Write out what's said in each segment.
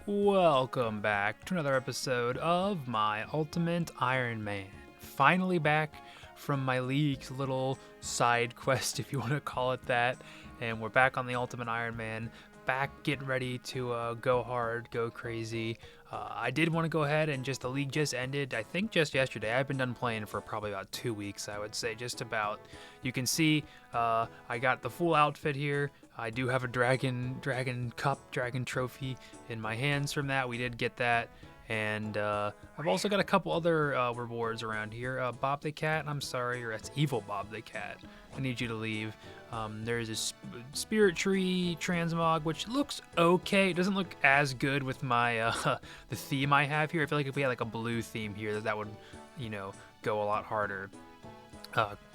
Welcome back to another episode of my Ultimate Iron Man. Finally back from my league's little side quest, if you want to call it that. And we're back on the Ultimate Iron Man, back getting ready to go hard, go crazy. I did want to go ahead and the league just ended, I think just yesterday. I've been done playing for probably about 2 weeks, I would say, just about. You can see I got the full outfit here. I do have a dragon trophy in my hands from that. We did get that. And I've also got a couple other rewards around here. Bob the Cat, I'm sorry, or that's Evil Bob the Cat. I need you to leave. There's a Spirit Tree Transmog, which looks okay. It doesn't look as good with my the theme I have here. I feel like if we had like a blue theme here, that would, go a lot harder.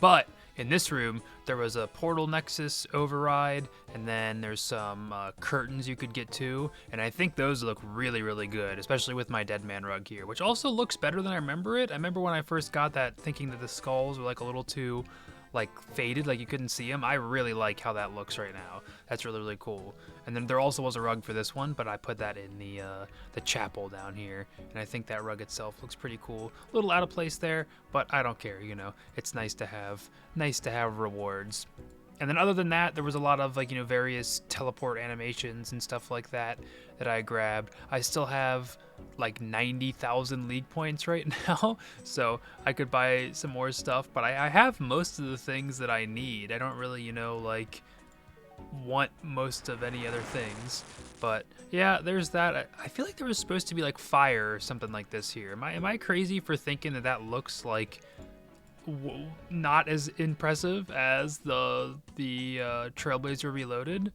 But in this room, there was a Portal Nexus override, and then there's some curtains you could get to, and I think those look really, really good, especially with my Dead Man rug here, which also looks better than I remember it. I remember when I first got that thinking that the skulls were like a little too faded, like you couldn't see them. I really like how that looks right now. That's really, really cool. And then there also was a rug for this one, but I put that in the chapel down here, and I think that rug itself looks pretty cool. A little out of place there, but I don't care, It's nice to have rewards. And then other than that, there was a lot of various teleport animations and stuff like that I grabbed. I still have like 90,000 league points right now, so I could buy some more stuff, but I have most of the things that I need. I don't really, want most of any other things. But yeah, there's that. I feel like there was supposed to be like fire or something like this here. Am I crazy for thinking that looks like not as impressive as the Trailblazer Reloaded?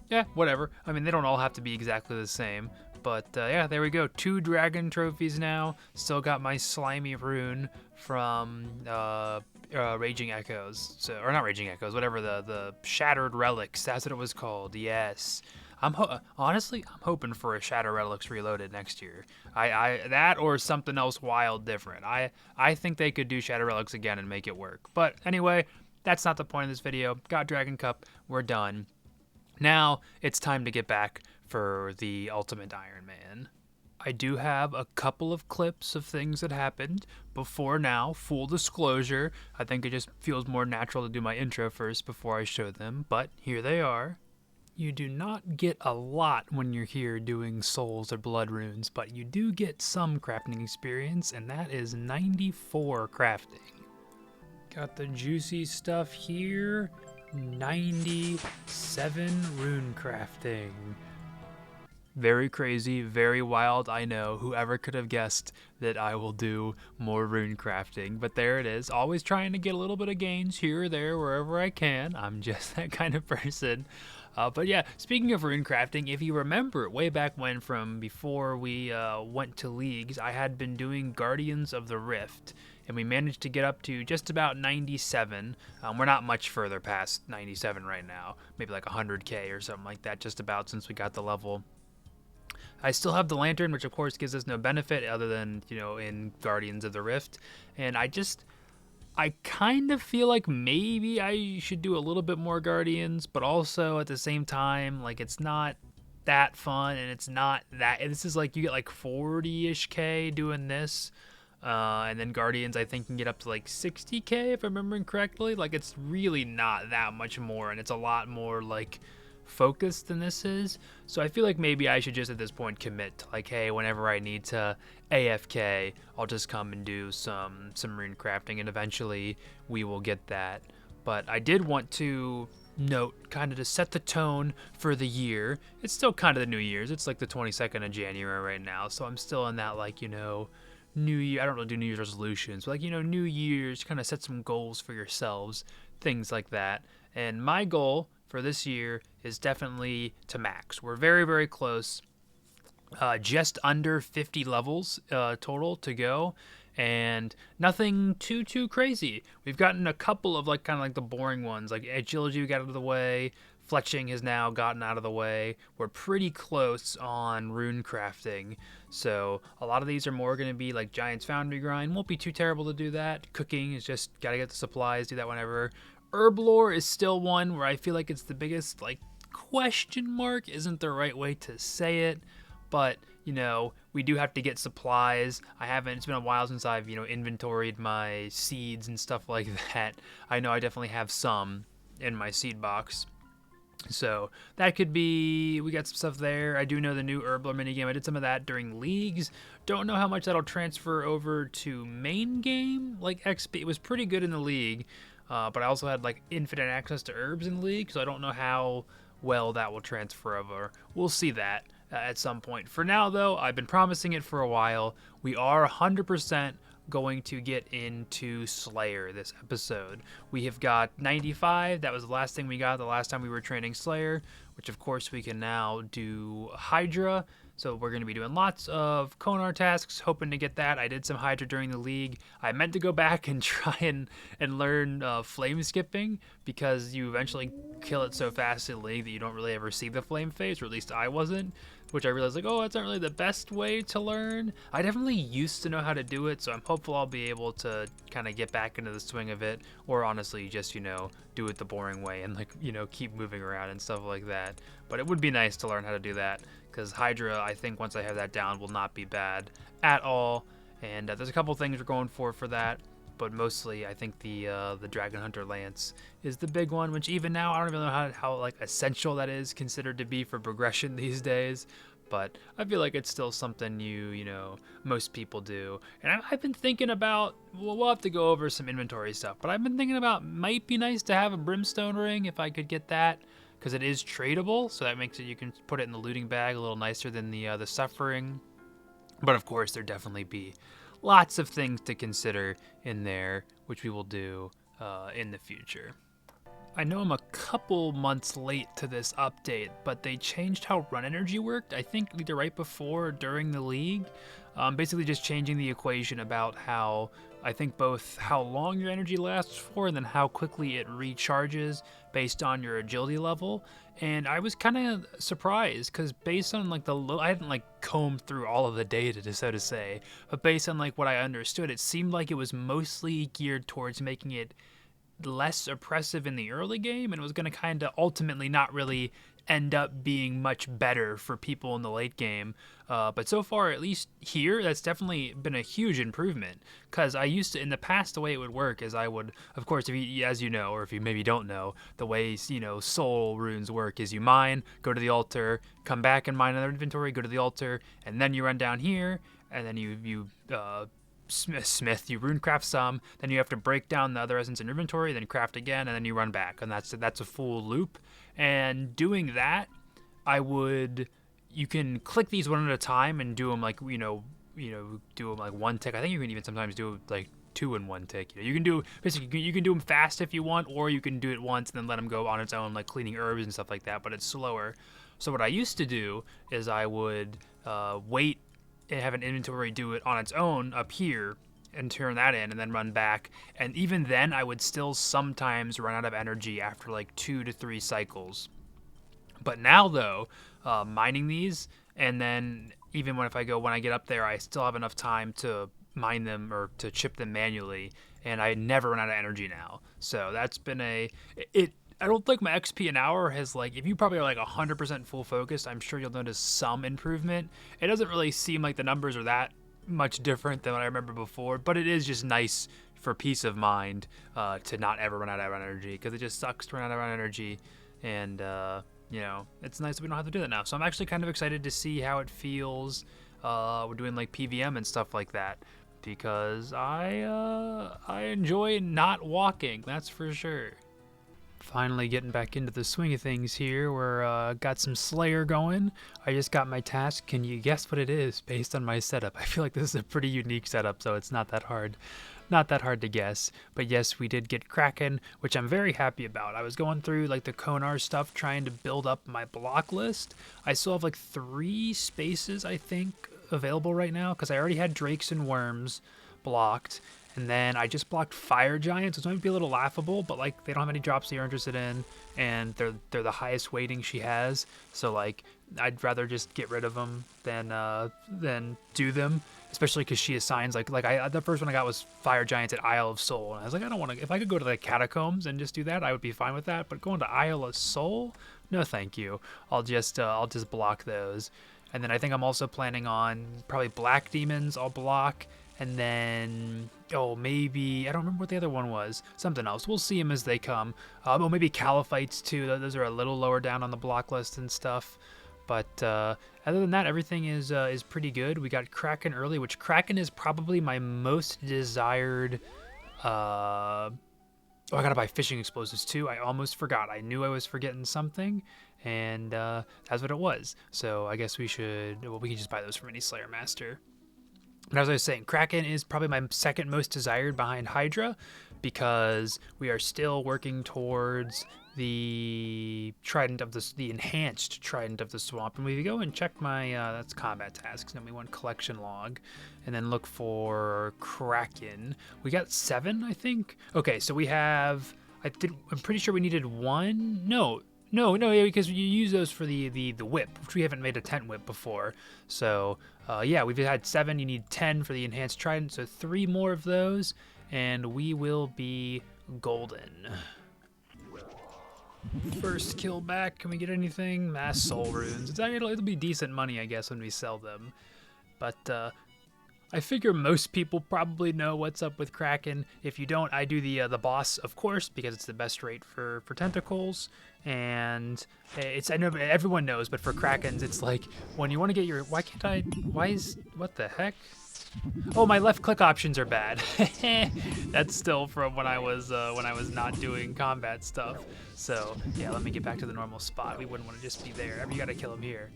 Yeah, whatever. I mean, they don't all have to be exactly the same. But yeah, there we go. 2 dragon trophies now. Still got my slimy rune from Raging Echoes. So, or not Raging Echoes, whatever, the Shattered Relics. That's what it was called. Yes. Honestly, I'm hoping for a Shadow Relics Reloaded next year. I that or something else wild different. I think they could do Shadow Relics again and make it work. But anyway, that's not the point of this video. Got Dragon Cup. We're done. Now it's time to get back for the Ultimate Iron Man. I do have a couple of clips of things that happened before now. Full disclosure, I think it just feels more natural to do my intro first before I show them, but here they are. You do not get a lot when you're here doing souls or blood runes, but you do get some crafting experience, and that is 94 crafting. Got the juicy stuff here. 97 rune crafting. Very crazy, very wild, I know. Whoever could have guessed that I will do more rune crafting, but there it is. Always trying to get a little bit of gains here or there, wherever I can. I'm just that kind of person. But yeah, speaking of rune crafting, if you remember way back when, from before we went to leagues, I had been doing Guardians of the Rift, and we managed to get up to just about 97. We're not much further past 97 right now, maybe like 100k or something like that, just about, since we got the level. I still have the lantern, which of course gives us no benefit other than, in Guardians of the Rift, and I kind of feel like maybe I should do a little bit more Guardians, but also at the same time, like, it's not that fun, and it's not that, this is like, you get like 40-ish K doing this, and then Guardians, I think, can get up to like 60k, if I'm remembering correctly. Like, it's really not that much more, and it's a lot more, like, focused than this is. So I feel like maybe I should just at this point commit to, like, hey, whenever I need to AFK, I'll just come and do some rune crafting, and eventually we will get that. But I did want to note, kind of to set the tone for the year. It's still kind of the New Year's. It's like the 22nd of January right now, so I'm still in that, like, New Year. I don't really do New Year's resolutions, but, like, New Year's, kind of set some goals for yourselves, things like that. And my goal for this year is definitely to max. We're very, very close. Just under 50 levels total to go, and nothing too crazy. We've gotten a couple of kind of the boring ones, like agility we got out of the way, fletching has now gotten out of the way. We're pretty close on rune crafting, so a lot of these are more going to be like Giant's Foundry grind. Won't be too terrible to do that. Cooking is just gotta get the supplies, do that whenever. Herblore is still one where I feel like it's the biggest question mark isn't the right way to say it, but we do have to get supplies. It's been a while since I've inventoried my seeds and stuff like that. I know I definitely have some in my seed box. So that could be, we got some stuff there. I do know the new Herbler minigame. I did some of that during leagues. Don't know how much that'll transfer over to main game. Like XP, it was pretty good in the league, but I also had like infinite access to herbs in the league, so I don't know how well that will transfer over. We'll see that at some point. For now, though, I've been promising it for a while. We are 100% going to get into Slayer this episode. We have got 95. That was the last thing we got the last time we were training Slayer, which of course we can now do Hydra. So we're going to be doing lots of Konar tasks, hoping to get that. I did some Hydra during the league. I meant to go back and try and learn flame skipping, because you eventually kill it so fast in the league that you don't really ever see the flame phase, or at least I wasn't. Which I realized, like, oh, that's not really the best way to learn. I definitely used to know how to do it, so I'm hopeful I'll be able to kind of get back into the swing of it, or honestly just, do it the boring way and, like, keep moving around and stuff like that. But it would be nice to learn how to do that, because Hydra, I think once I have that down, will not be bad at all. And there's a couple things we're going for that. But mostly, I think the Dragon Hunter Lance is the big one, which even now I don't even know how like essential that is considered to be for progression these days. But I feel like it's still something most people do. And I've been thinking about, we'll have to go over some inventory stuff, but I've been thinking about, might be nice to have a Brimstone ring if I could get that, because it is tradable, so that makes it, you can put it in the looting bag a little nicer than the Suffering. But of course, there'd definitely be lots of things to consider in there, which we will do in the future. I know I'm a couple months late to this update, but they changed how run energy worked, I think either right before or during the league. Basically just changing the equation about how, I think both how long your energy lasts for and then how quickly it recharges based on your agility level. And I was kind of surprised, because based on like I hadn't like combed through all of the data, so to say, but based on like what I understood, it seemed like it was mostly geared towards making it less oppressive in the early game, and it was going to kind of ultimately not really end up being much better for people in the late game. But so far, at least here, that's definitely been a huge improvement, because I used to, in the past, the way it would work is I would, of course, as you know, or if you maybe don't know, the way, soul runes work is you mine, go to the altar, come back and mine another inventory, go to the altar, and then you run down here, and then you you rune craft some, then you have to break down the other essence in inventory, then craft again, and then you run back, and that's a full loop. And doing that, you can click these one at a time and do them like do them like one tick. I think you can even sometimes do like two in one tick. You can do basically, you can do them fast if you want, or you can do it once and then let them go on its own, like cleaning herbs and stuff like that, but it's slower. So what I used to do is I would wait and have an inventory do it on its own up here and turn that in and then run back. And even then, I would still sometimes run out of energy after like 2 to 3 cycles. But now though, mining these, and then even when I get up there, I still have enough time to mine them or to chip them manually, and I never run out of energy now. So that's been I don't think my XP an hour has, like, if you probably are like 100% full focused, I'm sure you'll notice some improvement. It doesn't really seem like the numbers are that much different than what I remember before, but it is just nice for peace of mind to not ever run out of energy, because it just sucks to run out of energy, and it's nice that we don't have to do that now. So I'm actually kind of excited to see how it feels. We're doing like PVM and stuff like that, because I enjoy not walking, that's for sure. Finally getting back into the swing of things here. We're got some Slayer going. I just got my task. Can you guess what it is based on my setup? I feel like this is a pretty unique setup, so it's not that hard. Not that hard to guess. But yes, we did get Kraken, which I'm very happy about. I was going through like the Konar stuff, trying to build up my block list. I still have like 3 spaces, I think, available right now, because I already had Drakes and Worms blocked. And then I just blocked Fire Giants, which might be a little laughable, but like they don't have any drops that you're interested in, and they're the highest weighting she has. So like I'd rather just get rid of them than do them, especially because she assigns like the first one I got was Fire Giants at Isle of Soul, and I was like, I don't want to. If I could go to the Catacombs and just do that, I would be fine with that. But going to Isle of Soul, no, thank you. I'll just block those. And then I think I'm also planning on probably black demons I'll block. And then, oh, maybe, I don't remember what the other one was. Something else. We'll see them as they come. Oh, maybe Caliphites too. Those are a little lower down on the block list and stuff. But other than that, everything is pretty good. We got Kraken early, which Kraken is probably my most desired. Oh, I gotta buy fishing explosives too. I almost forgot. I knew I was forgetting something, and that's what it was. So I guess we should. Well, we can just buy those from any Slayer Master. And as I was saying, Kraken is probably my second most desired behind Hydra, because we are still working towards the Trident of the enhanced Trident of the Swamp. And we go and check my that's combat tasks. Then we want collection log, and then look for Kraken. We got 7, I think. Okay, so we have. I'm pretty sure we needed 1. No, yeah, because you use those for the whip, which we haven't made a tent whip before. So, yeah, we've had 7. You need 10 for the enhanced trident, so 3 more of those, and we will be golden. First kill back. Can we get anything? Mass soul runes. It'll be decent money, I guess, when we sell them. But I figure most people probably know what's up with Kraken. If you don't, I do the boss, of course, because it's the best rate for tentacles. And I know everyone knows, but for Krakens, it's like when you want to get your. What the heck? Oh, my left click options are bad. That's still from when I was not doing combat stuff. So yeah, let me get back to the normal spot. We wouldn't want to just be there. You gotta kill him here.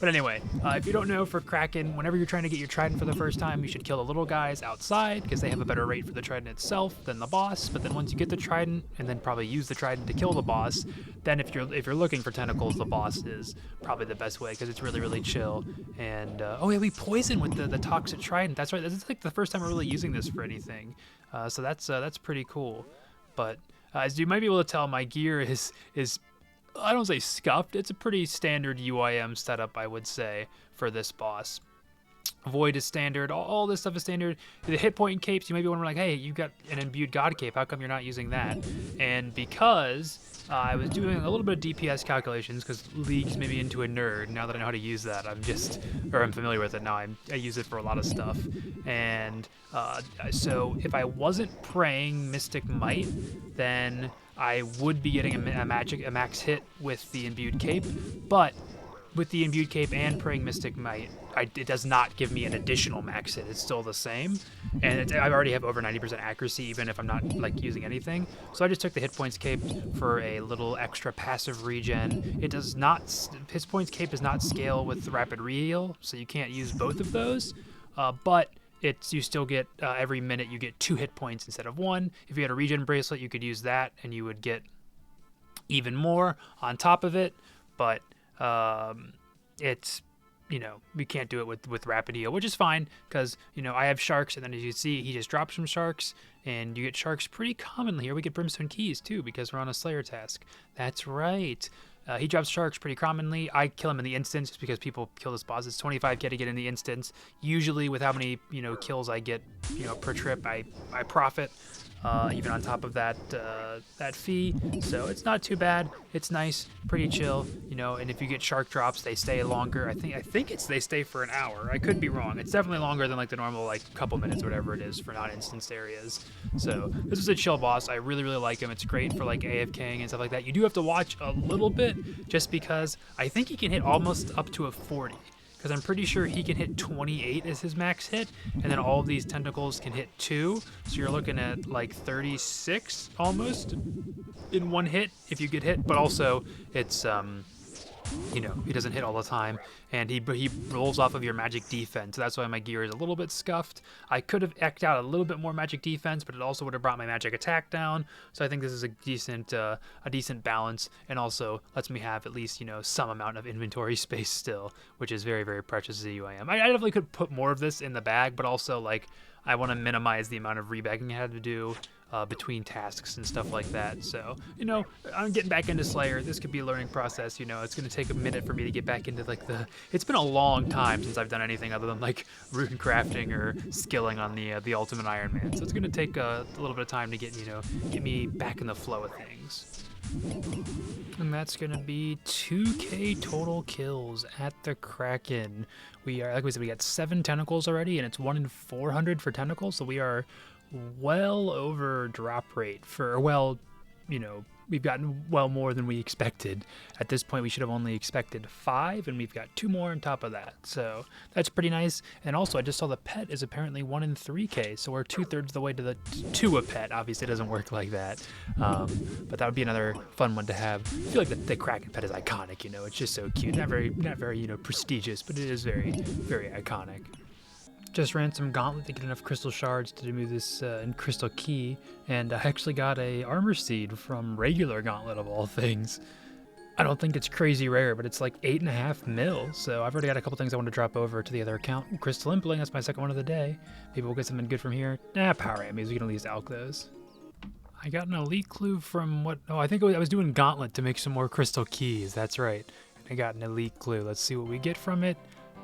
But anyway, if you don't know, for Kraken, whenever you're trying to get your Trident for the first time, you should kill the little guys outside, because they have a better rate for the Trident itself than the boss. But then once you get the Trident, and then probably use the Trident to kill the boss, then if you're looking for tentacles, the boss is probably the best way, because it's really, really chill. And, oh yeah, we poison with the toxic Trident. That's right, this is like the first time we're really using this for anything. So that's pretty cool. But as you might be able to tell, my gear is I don't say scuffed. It's a pretty standard UIM setup, I would say, for this boss. Void is standard. All this stuff is standard. The hit point capes, you may be wondering, like, hey, you got an imbued God cape. How come you're not using that? And because I was doing a little bit of DPS calculations, because League's maybe into a nerd. Now that I know how to use that, I'm familiar with it now. I use it for a lot of stuff. And so if I wasn't praying Mystic Might, then I would be getting a max hit with the imbued cape, but with the imbued cape and praying Mystic Might, it does not give me an additional max hit. It's still the same, and I already have over 90% accuracy, even if I'm not like using anything. So I just took the hit points cape for a little extra passive regen. It does not. Hit points cape does not scale with rapid reheal, so you can't use both of those, but you still get every minute you get 2 hit points instead of 1. If you had a regen bracelet, you could use that and you would get even more on top of it. But it's, we can't do it with rapid heal, which is fine, because I have sharks, and then as you see, he just drops some sharks, and you get sharks pretty commonly here. We get brimstone keys too, because we're on a Slayer task. That's right. He drops sharks pretty commonly. I kill him in the instance just because people kill this boss. It's 25k to get in the instance. Usually with how many kills I get per trip, I profit even on top of that fee. So it's not too bad. It's nice, pretty chill, and if you get shark drops, they stay longer. I think they stay for an hour. I could be wrong. It's definitely longer than like the normal couple minutes or whatever it is for non-instanced areas. So this is a chill boss. I really, really like him. It's great for like AFKing and stuff like that. You do have to watch a little bit, just because I think he can hit almost up to a 40. Because I'm pretty sure he can hit 28 as his max hit, and then all of these tentacles can hit 2, so you're looking at like 36 almost in one hit if you get hit. But also it's he doesn't hit all the time, and he rolls off of your magic defense. So that's why my gear is a little bit scuffed. I could have eked out a little bit more magic defense, but it also would have brought my magic attack down. So I think this is a decent balance, and also lets me have at least some amount of inventory space still, which is very, very precious as a UIM. I definitely could put more of this in the bag, but also like I want to minimize the amount of rebagging I had to do between tasks and stuff like that. So, I'm getting back into Slayer. This could be a learning process. It's going to take a minute for me to get back into it's been a long time since I've done anything other than like rune crafting or skilling on the Ultimate Iron Man. So it's going to take a little bit of time to get me back in the flow of things. And that's gonna be 2k total kills at the Kraken. We are, like we said, we got 7 tentacles already, and it's 1 in 400 for tentacles, so we are well over drop rate for, well, you know, we've gotten well more than we expected. At this point, we should have only expected 5, and we've got 2 more on top of that. So that's pretty nice. And also, I just saw the pet is apparently 1 in 3k, so we're 2/3 of the way to a pet. Obviously, it doesn't work like that, but that would be another fun one to have. I feel like the Kraken pet is iconic. You know, it's just so cute. Not very prestigious, but it is very, very iconic. Just ran some gauntlet to get enough crystal shards to do this in crystal key, and I actually got a armor seed from regular gauntlet of all things. I don't think it's crazy rare, but it's like 8.5 mil, so I've already got a couple things I want to drop over to the other account. Crystal Impling, that's my second one of the day. Maybe we'll get something good from here. Power enemies, we can at least alch those. I got an elite clue from what? Oh, I think I was doing gauntlet to make some more crystal keys, that's right. I got an elite clue. Let's see what we get from it.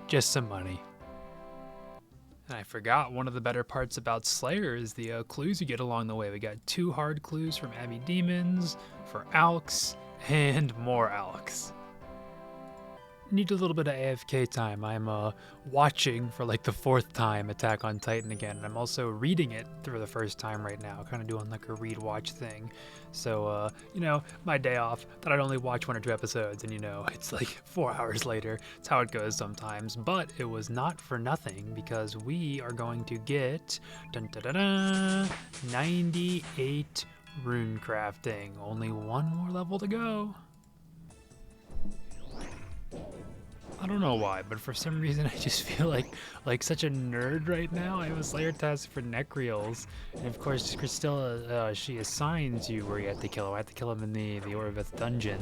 Just some money. And I forgot, one of the better parts about Slayer is the clues you get along the way. We got 2 hard clues from Abbey Demons, for alchs, and more alchs. Need a little bit of AFK time. I'm watching for like the 4th time Attack on Titan again, and I'm also reading it for the first time right now, kind of doing like a read-watch thing. So, you know, my day off, that I'd only watch 1 or 2 episodes, and you know, it's like 4 hours later. It's how it goes sometimes, but it was not for nothing, because we are going to get 98 rune crafting. Only 1 more level to go. I don't know why, but for some reason I just feel like such a nerd right now. I have a Slayer task for Necreals, and of course Christella, she assigns you where you have to kill him. I have to kill him in the Orveth dungeon,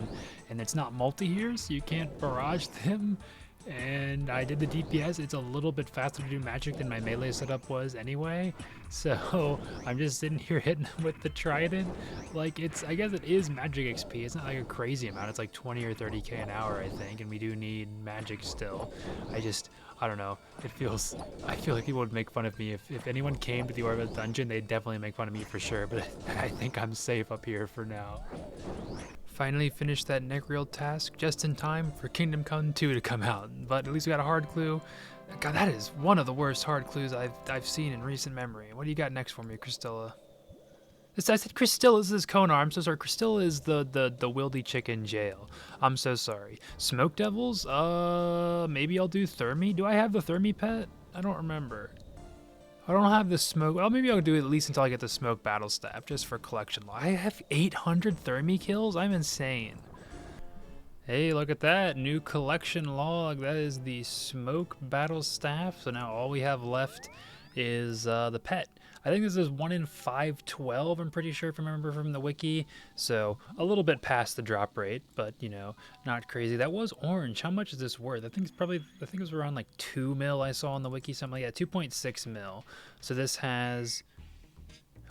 and it's not multi here, so you can't barrage them. And I did the DPS. It's a little bit faster to do magic than my melee setup was anyway. So I'm just sitting here hitting with the trident. Like, I guess it is magic XP. It's not like a crazy amount. It's like 20 or 30k an hour, I think. And we do need magic still. I don't know. I feel like people would make fun of me. If anyone came to the Orveth dungeon, they'd definitely make fun of me for sure. But I think I'm safe up here for now. Finally finished that Necreal task just in time for Kingdom Come 2 to come out, but at least we got a hard clue. God, that is one of the worst hard clues I've seen in recent memory. What do you got next for me, Christella? I said Christella, this is Konar. I'm so sorry. Christella is the wildy chick in jail. I'm so sorry. Smoke Devils? Maybe I'll do Thermi. Do I have the Thermi pet? I don't remember. I don't have the smoke. Well, maybe I'll do it at least until I get the smoke battle staff, just for collection. I have 800 Thermi kills? I'm insane. Hey, look at that. New collection log. That is the smoke battle staff. So now all we have left is the pet. I think this is 1 in 512, I'm pretty sure, if I remember from the wiki. So a little bit past the drop rate, but you know, not crazy. That was orange. How much is this worth? I think it was around like 2 mil I saw on the wiki, something like that. 2.6 mil. So this has...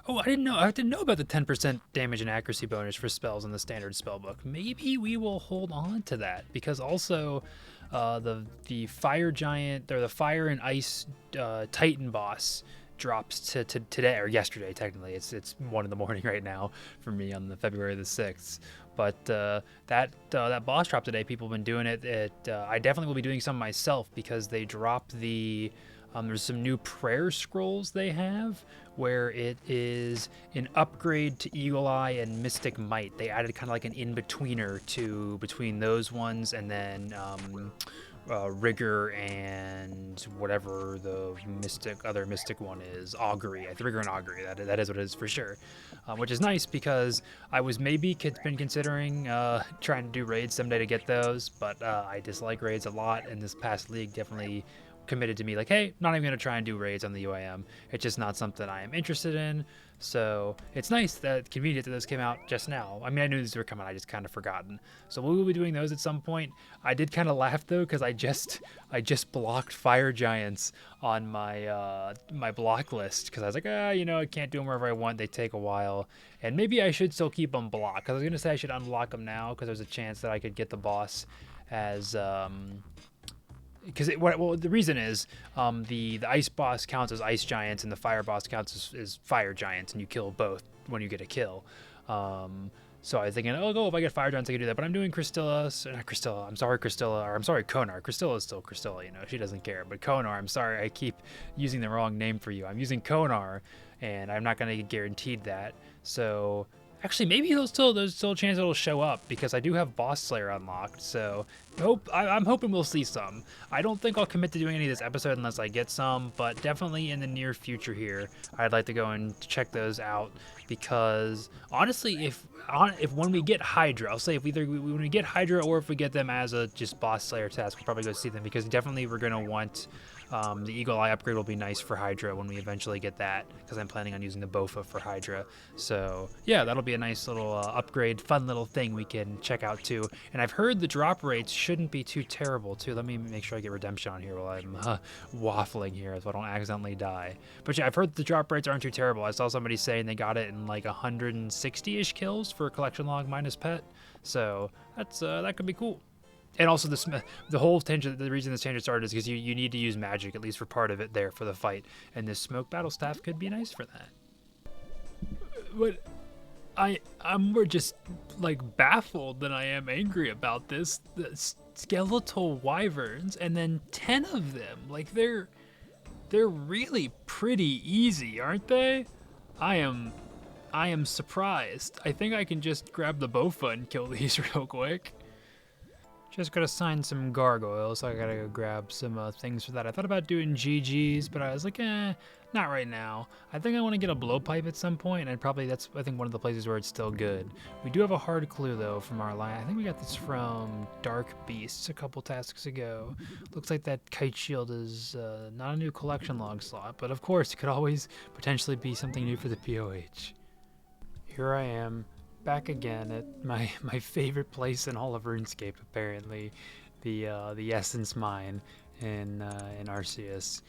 Oh, I didn't know about the 10% damage and accuracy bonus for spells in the standard spellbook. Maybe we will hold on to that, because also the fire giant, or the fire and ice Titan boss drops to today, or yesterday technically. It's 1 in the morning right now for me on the February the 6th. But that boss drop today, people have been doing it. I definitely will be doing some myself, because they drop the there's some new prayer scrolls they have where it is an upgrade to Eagle Eye and Mystic Might. They added kind of like an in-betweener between those ones, and then Rigor and whatever the other mystic one is, Augury. I think Rigor and Augury, that is what it is for sure. Which is nice, because I was maybe been considering trying to do raids someday to get those, but I dislike raids a lot, and this past league definitely committed to me like, hey, not even gonna try and do raids on the UIM. It's just not something I am interested in. So it's nice that convenient that those came out just now. I mean, I knew these were coming, I just kind of forgotten. So we will be doing those at some point. I did kind of laugh though, because I just blocked fire giants on my my block list, because I was like, you know, I can't do them wherever I want. They take a while, and maybe I should still keep them blocked. Because I was gonna say I should unlock them now, because there's a chance that I could get the boss as because the reason is the ice boss counts as ice giants, and the fire boss counts as fire giants, and you kill both when you get a kill. So I was thinking, oh, go if I get fire giants, I can do that. But I'm doing Crystilla, so not Crystilla. I'm sorry, Crystilla, or I'm sorry, Konar. Crystilla is still Crystilla, you know, she doesn't care. But Konar, I'm sorry, I keep using the wrong name for you. I'm using Konar, and I'm not gonna get guaranteed that. So actually, maybe there's still a chance it'll show up because I do have Boss Slayer unlocked. So I'm hoping we'll see some. I don't think I'll commit to doing any of this episode unless I get some, but definitely in the near future here, I'd like to go and check those out because honestly, if when we get Hydra, I'll say if either when we get Hydra or if we get them as a just Boss Slayer task, we'll probably go see them because definitely we're gonna want. The Eagle Eye upgrade will be nice for Hydra when we eventually get that, because I'm planning on using the Bofa for Hydra. So yeah, that'll be a nice little upgrade, fun little thing we can check out too. And I've heard the drop rates shouldn't be too terrible too. Let me make sure I get redemption on here while I'm waffling here so I don't accidentally die. But yeah, I've heard the drop rates aren't too terrible. I saw somebody saying they got it in like 160-ish kills for a collection log minus pet. So that's that could be cool. And also the whole tangent, the reason this tangent started is because you need to use magic, at least for part of it there for the fight. And this smoke battle staff could be nice for that. But I'm more just like baffled than I am angry about this. The skeletal wyverns and then 10 of them. Like they're really pretty easy, aren't they? I am surprised. I think I can just grab the Bofa and kill these real quick. Just gotta sign some gargoyles, so I gotta go grab some things for that. I thought about doing GGs, but I was like, not right now. I think I want to get a blowpipe at some point, and that's I think one of the places where it's still good. We do have a hard clue though from our line. I think we got this from Dark Beasts a couple tasks ago. Looks like that kite shield is not a new collection log slot, but of course it could always potentially be something new for the POH. Here I am. Back again at my favorite place in all of RuneScape, apparently, the Essence Mine in Arceus,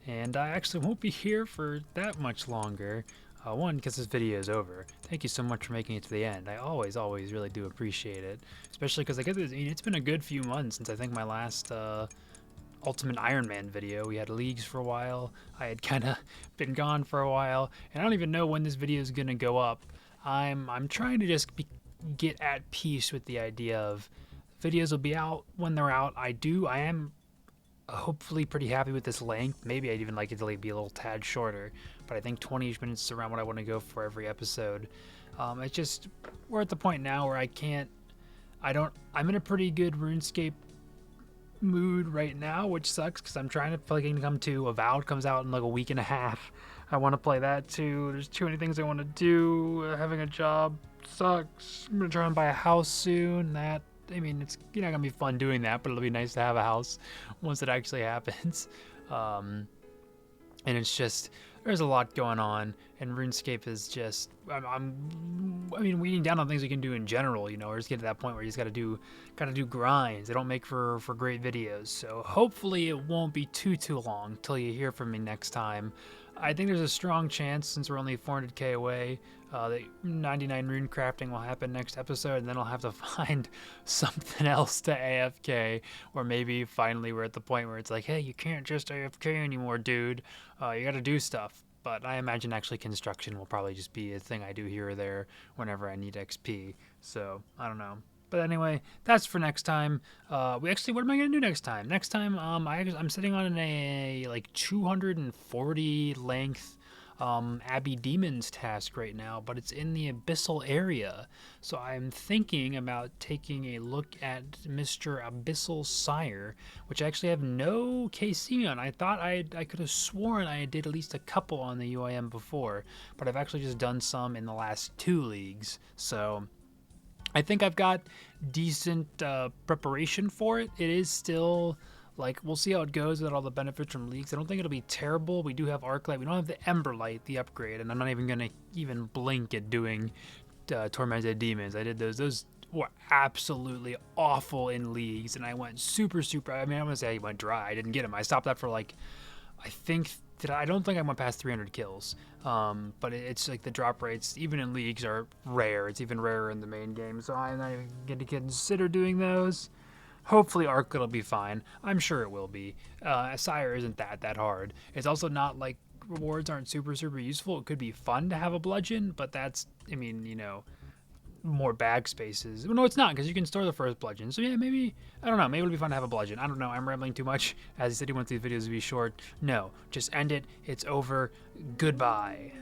and I actually won't be here for that much longer. One, because this video is over. Thank you so much for making it to the end. I always really do appreciate it, especially because it's been a good few months since I think my last Ultimate Iron Man video. We had leagues for a while. I had kind of been gone for a while, and I don't even know when this video is gonna go up. I'm trying to just get at peace with the idea of videos will be out when they're out. I am hopefully pretty happy with this length. Maybe I'd even like it to be a little tad shorter, but I think 20 minutes is around what I want to go for every episode. It's just, we're at the point now where I'm in a pretty good RuneScape mood right now, which sucks because I'm trying to play Kingdom Come 2. Avowed comes out in like a week and a half. I want to play that too. There's too many things I want to do. Having a job sucks. I'm gonna try and buy a house soon. It's not gonna be fun doing that, but it'll be nice to have a house once it actually happens. And it's just, there's a lot going on, and RuneScape is just, weeding down on things we can do in general, you know, or just get to that point where you just gotta do grinds. They don't make for great videos, so hopefully it won't be too long till you hear from me next time. I think there's a strong chance, since we're only 400k away, that 99 rune crafting will happen next episode, and then I'll have to find something else to AFK, or maybe finally we're at the point where it's like, hey, you can't just AFK anymore, dude. You gotta do stuff. But I imagine actually construction will probably just be a thing I do here or there whenever I need XP. So, I don't know. But anyway, that's for next time. What am I gonna do next time? Next time, I'm sitting on a like 240 length Abbey Demons task right now, but it's in the Abyssal area. So I'm thinking about taking a look at Mr. Abyssal Sire, which I actually have no KC on. I thought I could have sworn I did at least a couple on the UIM before, but I've actually just done some in the last 2 leagues. So I think I've got decent preparation for it. It is still, like, we'll see how it goes with all the benefits from leagues. I don't think it'll be terrible. We do have Arclight. We don't have the Emberlight, the upgrade, and I'm not even going to blink at doing Tormented Demons. I did those. Those were absolutely awful in leagues, and I went super, I want to say I went dry. I didn't get them. I stopped that for, like, I don't think I went past 300 kills, but it's like the drop rates, even in leagues, are rare. It's even rarer in the main game, so I'm not even going to consider doing those. Hopefully Arclight will be fine. I'm sure it will be. Sire isn't that hard. It's also not like rewards aren't super useful. It could be fun to have a bludgeon, but that's, more bag spaces. Well, no, it's not, because you can store the first bludgeon. So yeah, maybe, I don't know, maybe it'll be fun to have a bludgeon. I don't know, I'm rambling too much. As he said, he wants these videos to be short. No, just end it. It's over. Goodbye.